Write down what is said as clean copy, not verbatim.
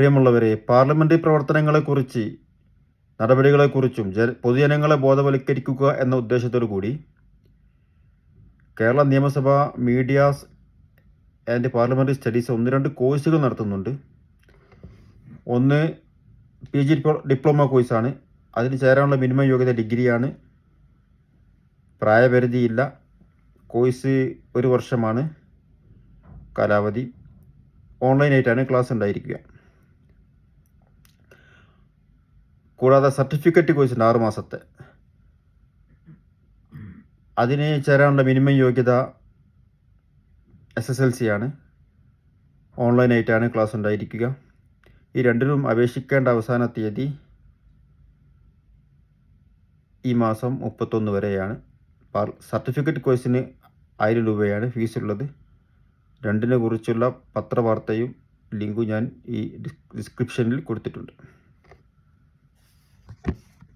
പ്രിയമുള്ളവരെ, പാർലമെൻ്ററി പ്രവർത്തനങ്ങളെക്കുറിച്ച് നടപടികളെക്കുറിച്ചും പൊതുജനങ്ങളെ ബോധവൽക്കരിക്കുക എന്ന ഉദ്ദേശത്തോടു കൂടി കേരള നിയമസഭ മീഡിയാസ് ആൻഡ് പാർലമെൻ്ററി സ്റ്റഡീസ് 1-2 കോഴ്സുകൾ നടത്തുന്നുണ്ട്. ഒന്ന് PG ഡിപ്ലോമ കോഴ്സാണ്. അതിന് ചേരാനുള്ള മിനിമം യോഗ്യത ഡിഗ്രിയാണ്. പ്രായപരിധിയില്ല. കോഴ്സ് 1 വർഷമാണ് കാലാവധി. ഓൺലൈനായിട്ടാണ് ക്ലാസ് ഉണ്ടായിരിക്കുക. കൂടാതെ സർട്ടിഫിക്കറ്റ് കോഴ്സുണ്ട് 6 മാസത്തെ. അതിന് ചേരാനുള്ള മിനിമം യോഗ്യത SSLC ആണ്. ഓൺലൈനായിട്ടാണ് ക്ലാസ് ഉണ്ടായിരിക്കുക. ഈ രണ്ടിനും അപേക്ഷിക്കേണ്ട അവസാന തീയതി ഈ മാസം 31 വരെയാണ്. സർട്ടിഫിക്കറ്റ് കോഴ്സിന് 1000 രൂപയാണ് ഫീസുള്ളത്. രണ്ടിനെ കുറിച്ചുള്ള പത്രവാർത്തയും ലിങ്കും ഞാൻ ഈ ഡിസ്ക്രിപ്ഷനിൽ കൊടുത്തിട്ടുണ്ട്.